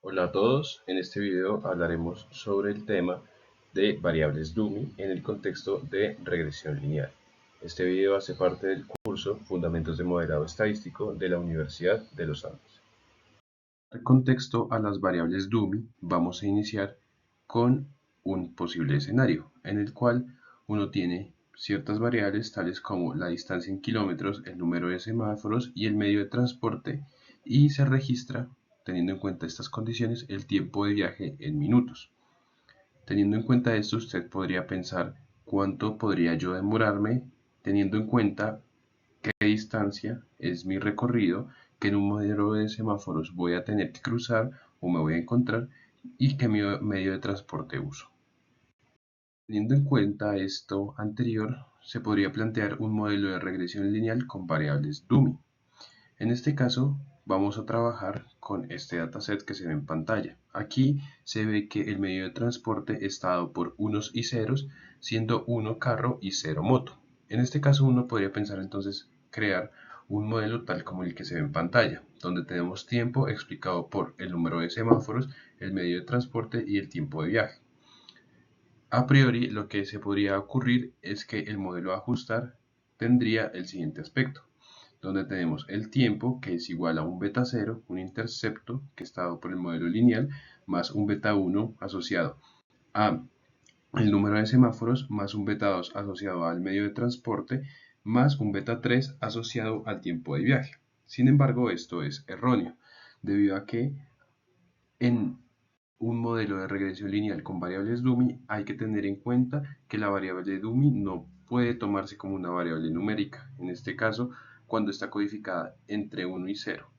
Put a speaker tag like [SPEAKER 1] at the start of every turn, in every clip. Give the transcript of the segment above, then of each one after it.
[SPEAKER 1] Hola a todos, en este video hablaremos sobre el tema de variables dummy en el contexto de regresión lineal. Este video hace parte del curso Fundamentos de Modelado Estadístico de la Universidad de los Andes. En contexto a las variables dummy, vamos a iniciar con un posible escenario en el cual uno tiene ciertas variables tales como la distancia en kilómetros, el número de semáforos y el medio de transporte, y se registra, teniendo en cuenta estas condiciones, el tiempo de viaje en minutos. Teniendo en cuenta esto, usted podría pensar cuánto podría yo demorarme teniendo en cuenta qué distancia es mi recorrido, que en un modelo de semáforos voy a tener que cruzar o me voy a encontrar, y qué medio de transporte uso. Teniendo en cuenta esto anterior, se podría plantear un modelo de regresión lineal con variables dummy. En este caso, vamos a trabajar con este dataset que se ve en pantalla. Aquí se ve que el medio de transporte está dado por unos y ceros, siendo 1 carro y 0 moto. En este caso, uno podría pensar entonces crear un modelo tal como el que se ve en pantalla, donde tenemos tiempo explicado por el número de semáforos, el medio de transporte y el tiempo de viaje. A priori, lo que se podría ocurrir es que el modelo a ajustar tendría el siguiente aspecto, donde tenemos el tiempo, que es igual a un beta 0, un intercepto que está dado por el modelo lineal, más un beta 1 asociado a el número de semáforos, más un beta 2 asociado al medio de transporte, más un beta 3 asociado al tiempo de viaje. Sin embargo, esto es erróneo, debido a que en un modelo de regresión lineal con variables dummy hay que tener en cuenta que la variable dummy no puede tomarse como una variable numérica, en este caso cuando está codificada entre 1 y 0.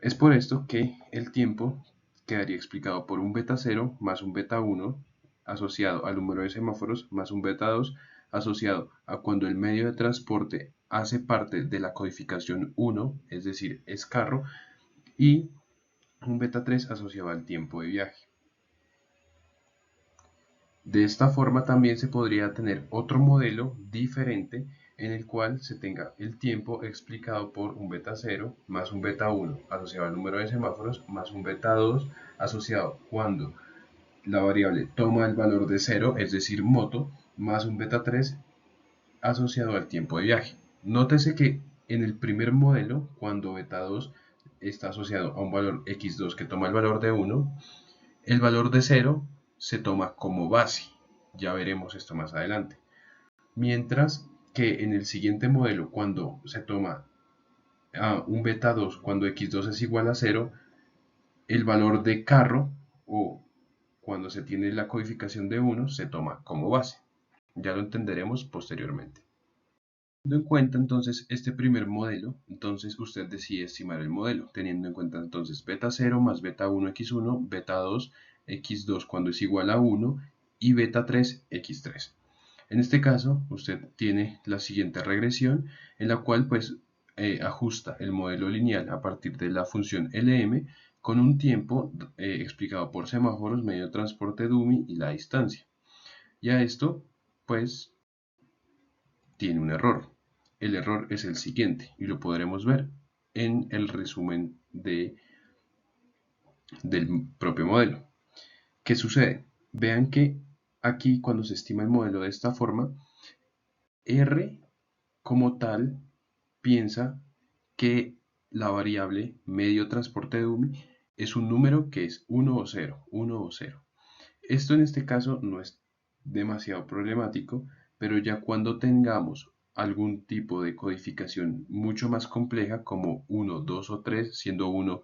[SPEAKER 1] Es por esto que el tiempo quedaría explicado por un beta 0 más un beta 1 asociado al número de semáforos más un beta 2 asociado a cuando el medio de transporte hace parte de la codificación 1, es decir, es carro, y un beta 3 asociado al tiempo de viaje. De esta forma también se podría tener otro modelo diferente en el cual se tenga el tiempo explicado por un beta 0 más un beta 1 asociado al número de semáforos más un beta 2 asociado cuando la variable toma el valor de 0, es decir, moto, más un beta 3 asociado al tiempo de viaje. Nótese que en el primer modelo, cuando beta 2 está asociado a un valor x2 que toma el valor de 1, el valor de 0 se toma como base. Ya veremos esto más adelante. Mientras que en el siguiente modelo, cuando se toma un beta 2, cuando x2 es igual a 0, el valor de carro, o cuando se tiene la codificación de 1, se toma como base. Ya lo entenderemos posteriormente. Teniendo en cuenta entonces este primer modelo, entonces usted decide estimar el modelo, teniendo en cuenta entonces beta 0 más beta 1 x1, beta 2 x2 cuando es igual a 1 y beta 3 x3. En este caso, usted tiene la siguiente regresión en la cual pues ajusta el modelo lineal a partir de la función LM con un tiempo explicado por semáforos, medio de transporte dummy y la distancia. Y a esto pues tiene un error. El error es el siguiente y lo podremos ver en el resumen del propio modelo. ¿Qué sucede? Vean que aquí cuando se estima el modelo de esta forma, R como tal piensa que la variable medio transporte dummy es un número que es 1 o 0, 1 o 0. Esto en este caso no es demasiado problemático, pero ya cuando tengamos algún tipo de codificación mucho más compleja como 1, 2 o 3, siendo 1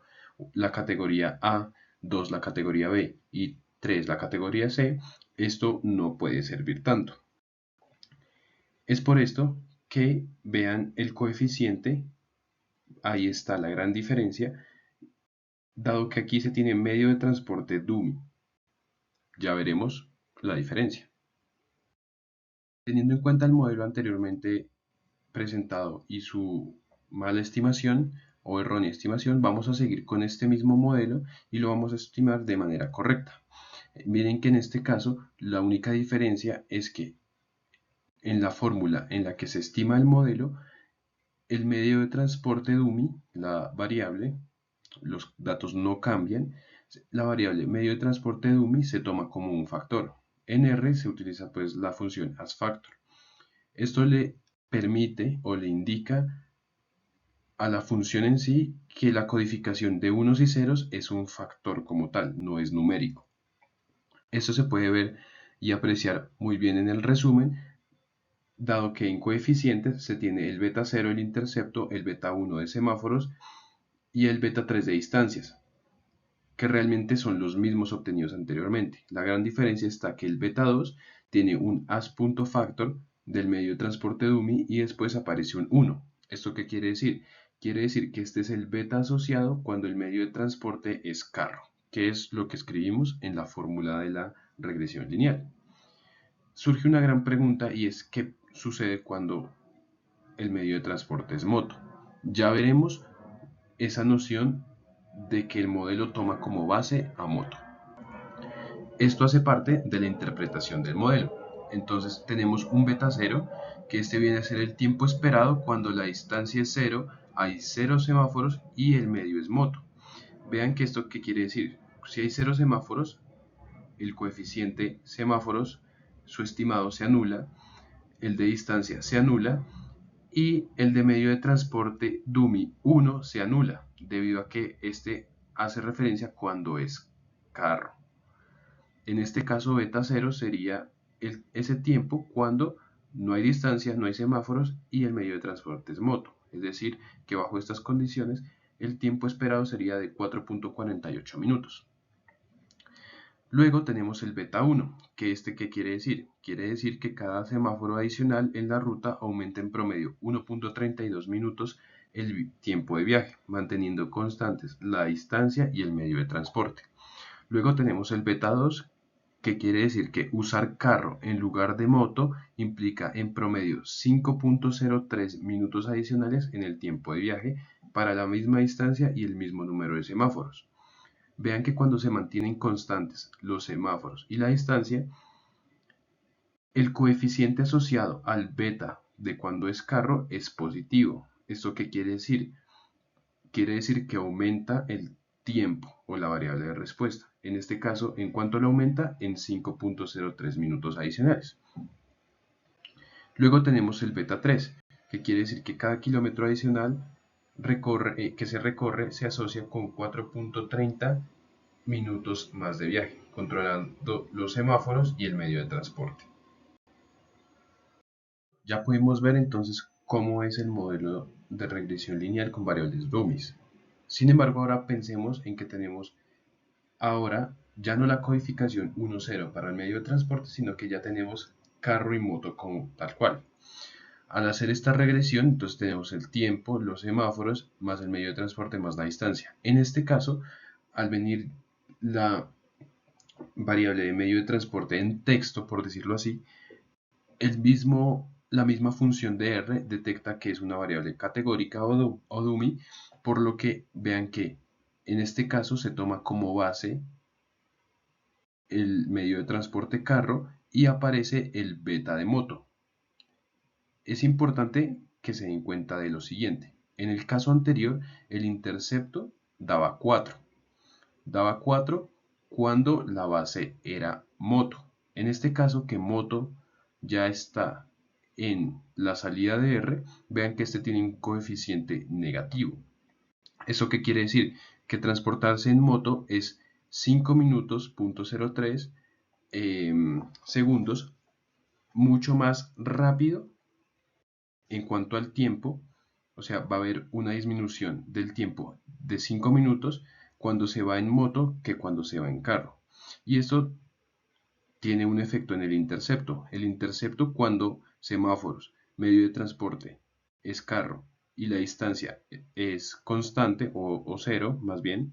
[SPEAKER 1] la categoría A, 2 la categoría B y 3 la categoría C, esto no puede servir tanto. Es por esto que vean el coeficiente, ahí está la gran diferencia, dado que aquí se tiene medio de transporte dummy. Ya veremos la diferencia. Teniendo en cuenta el modelo anteriormente presentado y su mala estimación o errónea estimación, vamos a seguir con este mismo modelo y lo vamos a estimar de manera correcta. Miren que en este caso la única diferencia es que en la fórmula en la que se estima el modelo, el medio de transporte dummy, la variable, los datos no cambian, La variable medio de transporte dummy se toma como un factor. En R se utiliza pues la función asFactor. Esto le permite o le indica a la función en sí que la codificación de unos y ceros es un factor como tal, no es numérico. Esto se puede ver y apreciar muy bien en el resumen, dado que en coeficientes se tiene el beta 0 el intercepto, el beta 1 de semáforos y el beta 3 de distancias, que realmente son los mismos obtenidos anteriormente. La gran diferencia está que el beta 2 tiene un as.factor del medio de transporte dummy y después aparece un 1. ¿Esto qué quiere decir? Quiere decir que este es el beta asociado cuando el medio de transporte es carro, que es lo que escribimos en la fórmula de la regresión lineal. Surge una gran pregunta y es ¿qué sucede cuando el medio de transporte es moto? Ya veremos esa noción de que el modelo toma como base a moto. Esto hace parte de la interpretación del modelo. Entonces tenemos un beta 0, que este viene a ser el tiempo esperado cuando la distancia es 0, hay 0 semáforos y el medio es moto. Vean que esto qué quiere decir. Si hay 0 semáforos, el coeficiente semáforos, su estimado se anula, el de distancia se anula y el de medio de transporte dummy 1 se anula, debido a que este hace referencia cuando es carro. En este caso beta 0 sería ese tiempo cuando no hay distancia, no hay semáforos y el medio de transporte es moto. Es decir, que bajo estas condiciones el tiempo esperado sería de 4.48 minutos. Luego tenemos el beta 1, que ¿qué quiere decir? Quiere decir que cada semáforo adicional en la ruta aumenta en promedio 1.32 minutos el tiempo de viaje, manteniendo constantes la distancia y el medio de transporte. Luego tenemos el beta 2, que quiere decir que usar carro en lugar de moto implica en promedio 5.03 minutos adicionales en el tiempo de viaje para la misma distancia y el mismo número de semáforos. Vean que cuando se mantienen constantes los semáforos y la distancia, el coeficiente asociado al beta de cuando es carro es positivo. ¿Esto qué quiere decir? Quiere decir que aumenta el tiempo o la variable de respuesta. En este caso, ¿en cuánto lo aumenta? En 5.03 minutos adicionales. Luego tenemos el beta 3, que quiere decir que cada kilómetro adicional que se recorre se asocia con 4.30 minutos más de viaje, controlando los semáforos y el medio de transporte. Ya pudimos ver entonces cómo es el modelo de regresión lineal con variables dummies. Sin embargo, ahora pensemos en que tenemos ahora ya no la codificación 1,0 para el medio de transporte, sino que ya tenemos carro y moto como tal cual. Al hacer esta regresión, entonces tenemos el tiempo, los semáforos, más el medio de transporte, más la distancia. En este caso, al venir la variable de medio de transporte en texto, por decirlo así, la misma función de R detecta que es una variable categórica o dummy, por lo que vean que en este caso se toma como base el medio de transporte carro y aparece el beta de moto. Es importante que se den cuenta de lo siguiente. En el caso anterior, el intercepto daba 4. Daba 4 cuando la base era moto. En este caso, que moto ya está en la salida de R, vean que este tiene un coeficiente negativo. ¿Eso qué quiere decir? Que transportarse en moto es 5 minutos.03 segundos, mucho más rápido en cuanto al tiempo, o sea, va a haber una disminución del tiempo de 5 minutos cuando se va en moto que cuando se va en carro. Y esto tiene un efecto en el intercepto. El intercepto cuando semáforos, medio de transporte, es carro y la distancia es constante o cero más bien,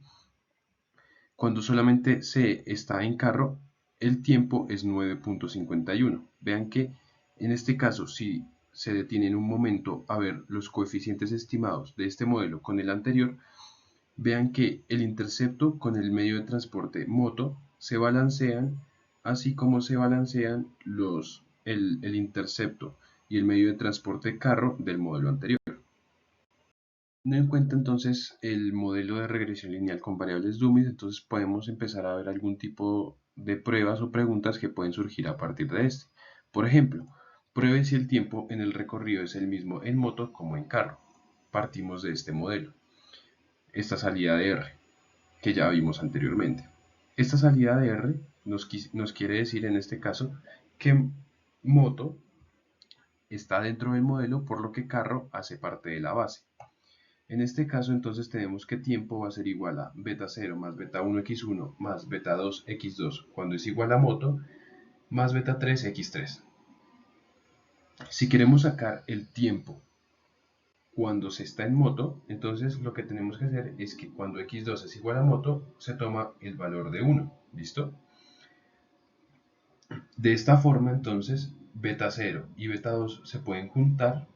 [SPEAKER 1] cuando solamente se está en carro, el tiempo es 9.51. Vean que en este caso, si se detienen un momento a ver los coeficientes estimados de este modelo con el anterior, vean que el intercepto con el medio de transporte moto se balancean, así como se balancean el intercepto y el medio de transporte carro del modelo anterior. Teniendo en cuenta entonces el modelo de regresión lineal con variables dummies, entonces podemos empezar a ver algún tipo de pruebas o preguntas que pueden surgir a partir de este. Por ejemplo, pruebe si el tiempo en el recorrido es el mismo en moto como en carro. Partimos de este modelo. Esta salida de R, que ya vimos anteriormente. Esta salida de R nos quiere decir en este caso que moto está dentro del modelo, por lo que carro hace parte de la base. En este caso entonces tenemos que tiempo va a ser igual a beta 0 más beta 1 x1 más beta 2 x2 cuando es igual a moto más beta 3 x3. Si queremos sacar el tiempo cuando se está en moto, entonces lo que tenemos que hacer es que cuando x2 es igual a moto se toma el valor de 1, ¿listo? De esta forma entonces beta 0 y beta 2 se pueden juntar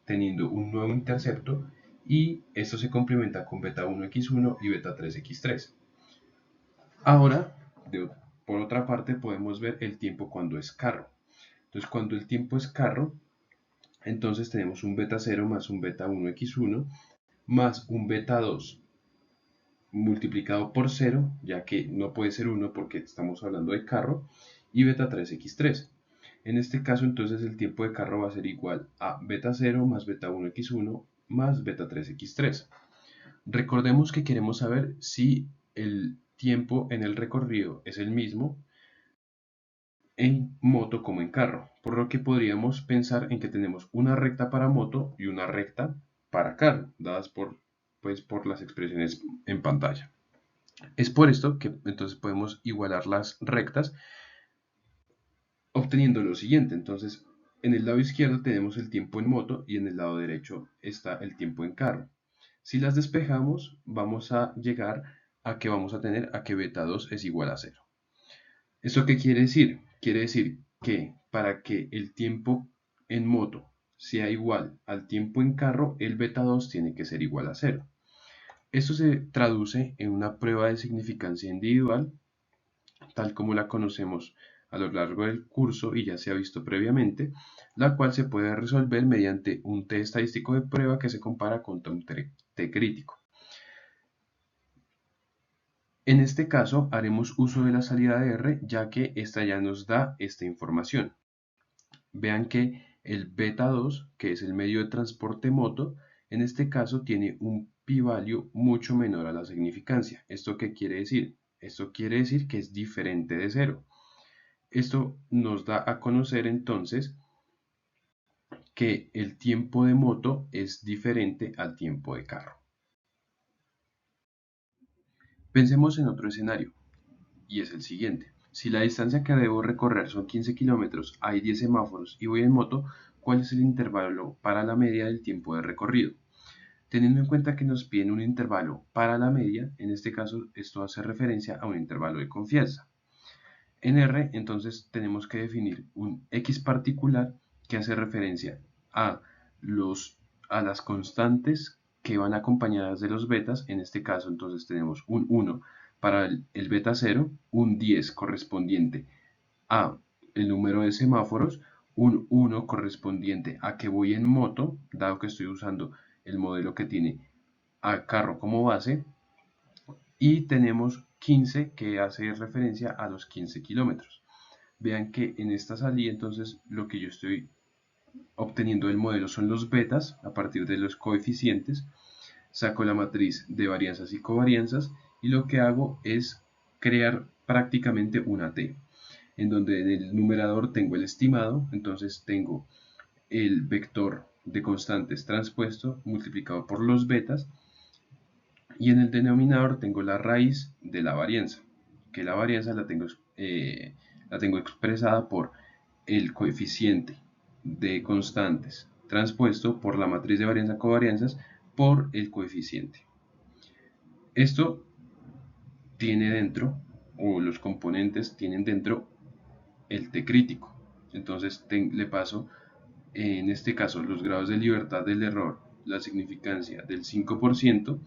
[SPEAKER 1] teniendo un nuevo intercepto y esto se complementa con beta 1 x1 y beta 3 x3. Ahora, por otra parte, podemos ver el tiempo cuando es carro. Entonces, cuando el tiempo es carro, entonces tenemos un beta 0 más un beta 1 x1 más un beta 2 multiplicado por 0, ya que no puede ser 1 porque estamos hablando de carro, y beta 3 x3. En este caso, entonces, el tiempo de carro va a ser igual a beta 0 más beta 1 x1 más beta 3 x3. Recordemos que queremos saber si el tiempo en el recorrido es el mismo en moto como en carro, por lo que podríamos pensar en que tenemos una recta para moto y una recta para carro, dadas por las expresiones en pantalla. Es por esto que entonces podemos igualar las rectas obteniendo lo siguiente. Entonces, en el lado izquierdo tenemos el tiempo en moto y en el lado derecho está el tiempo en carro. Si las despejamos, vamos a llegar a que vamos a tener a que beta 2 es igual a 0. ¿Esto qué quiere decir? Quiere decir que para que el tiempo en moto sea igual al tiempo en carro, el beta 2 tiene que ser igual a 0. Esto se traduce en una prueba de significancia individual, tal como la conocemos a lo largo del curso y ya se ha visto previamente, la cual se puede resolver mediante un T estadístico de prueba que se compara contra un T crítico. En este caso haremos uso de la salida de R, ya que esta ya nos da esta información. Vean que el beta 2, que es el medio de transporte moto, en este caso tiene un p-value mucho menor a la significancia. ¿Esto qué quiere decir? Esto quiere decir que es diferente de 0. Esto nos da a conocer entonces que el tiempo de moto es diferente al tiempo de carro. Pensemos en otro escenario, y es el siguiente. Si la distancia que debo recorrer son 15 kilómetros, hay 10 semáforos y voy en moto, ¿cuál es el intervalo para la media del tiempo de recorrido? Teniendo en cuenta que nos piden un intervalo para la media, en este caso esto hace referencia a un intervalo de confianza. En R, entonces tenemos que definir un X particular que hace referencia a, a las constantes que van acompañadas de los betas. En este caso, entonces tenemos un 1 para el beta 0, un 10 correspondiente a el número de semáforos, un 1 correspondiente a que voy en moto, dado que estoy usando el modelo que tiene a carro como base, y tenemos 15 que hace referencia a los 15 kilómetros. Vean que en esta salida entonces lo que yo estoy obteniendo del modelo son los betas a partir de los coeficientes, saco la matriz de varianzas y covarianzas y lo que hago es crear prácticamente una T, en donde en el numerador tengo el estimado, entonces tengo el vector de constantes transpuesto multiplicado por los betas, y en el denominador tengo la raíz de la varianza, que la varianza la tengo expresada por el coeficiente de constantes transpuesto por la matriz de varianza covarianzas por el coeficiente. Esto tiene dentro, o los componentes tienen dentro, el T crítico. Entonces le paso, en este caso, los grados de libertad del error, la significancia del 5%,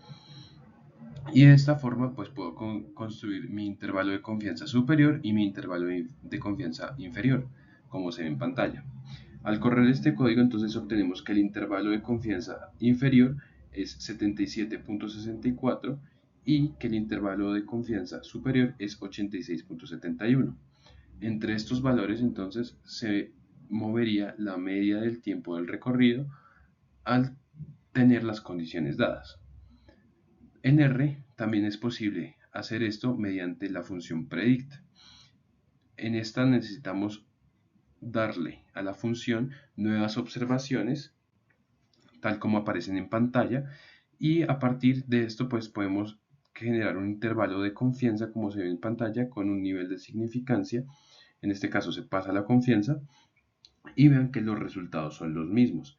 [SPEAKER 1] y de esta forma pues puedo construir mi intervalo de confianza superior y mi intervalo de confianza inferior, como se ve en pantalla. Al correr este código entonces obtenemos que el intervalo de confianza inferior es 77.64 y que el intervalo de confianza superior es 86.71. Entre estos valores entonces se movería la media del tiempo del recorrido al tener las condiciones dadas. En R también es posible hacer esto mediante la función predict. En esta necesitamos darle a la función nuevas observaciones tal como aparecen en pantalla, y a partir de esto pues podemos generar un intervalo de confianza como se ve en pantalla con un nivel de significancia. En este caso se pasa la confianza y vean que los resultados son los mismos.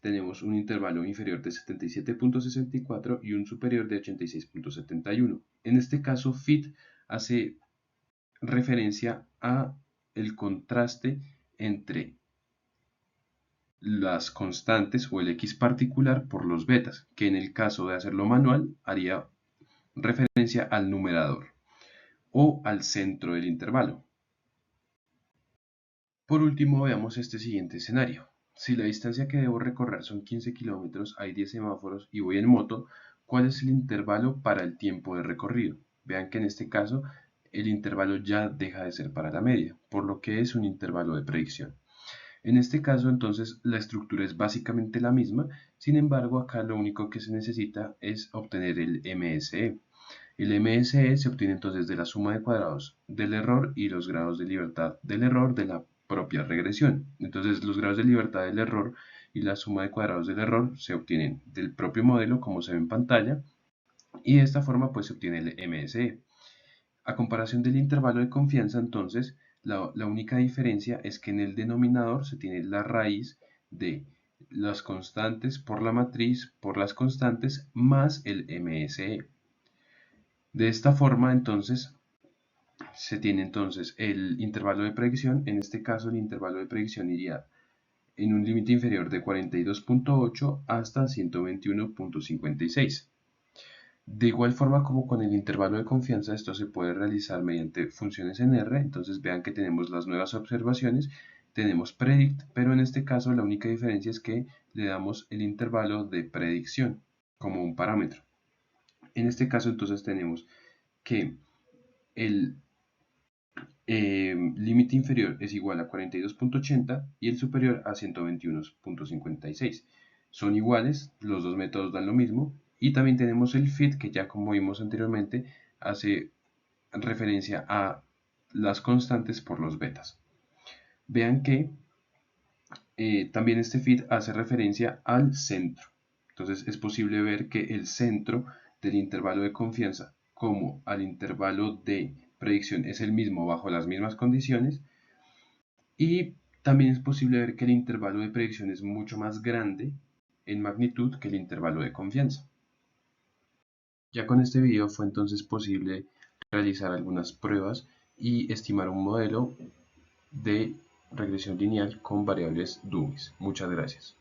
[SPEAKER 1] Tenemos un intervalo inferior de 77.64 y un superior de 86.71. En este caso fit hace referencia a el contraste entre las constantes o el x particular por los betas, que en el caso de hacerlo manual haría referencia al numerador o al centro del intervalo. Por último, veamos este siguiente escenario. Si la distancia que debo recorrer son 15 kilómetros, hay 10 semáforos y voy en moto, ¿cuál es el intervalo para el tiempo de recorrido? Vean que en este caso el intervalo ya deja de ser para la media, por lo que es un intervalo de predicción. En este caso, entonces, la estructura es básicamente la misma, sin embargo, acá lo único que se necesita es obtener el MSE. El MSE se obtiene entonces de la suma de cuadrados del error y los grados de libertad del error de la propia regresión. Entonces, los grados de libertad del error y la suma de cuadrados del error se obtienen del propio modelo, como se ve en pantalla, y de esta forma pues se obtiene el MSE. A comparación del intervalo de confianza, entonces, la única diferencia es que en el denominador se tiene la raíz de las constantes por la matriz por las constantes más el MSE. De esta forma, entonces, se tiene entonces el intervalo de predicción. En este caso, el intervalo de predicción iría en un límite inferior de 42.8 hasta 121.56. De igual forma como con el intervalo de confianza, esto se puede realizar mediante funciones en R. Entonces vean que tenemos las nuevas observaciones, tenemos predict, pero en este caso la única diferencia es que le damos el intervalo de predicción como un parámetro. En este caso entonces tenemos que el límite inferior es igual a 42.80 y el superior a 121.56. Son iguales, los dos métodos dan lo mismo, y también tenemos el fit que ya como vimos anteriormente hace referencia a las constantes por los betas. Vean que también este fit hace referencia al centro. Entonces es posible ver que el centro del intervalo de confianza como al intervalo de predicción es el mismo bajo las mismas condiciones, y también es posible ver que el intervalo de predicción es mucho más grande en magnitud que el intervalo de confianza. Ya con este video fue entonces posible realizar algunas pruebas y estimar un modelo de regresión lineal con variables dummies. Muchas gracias.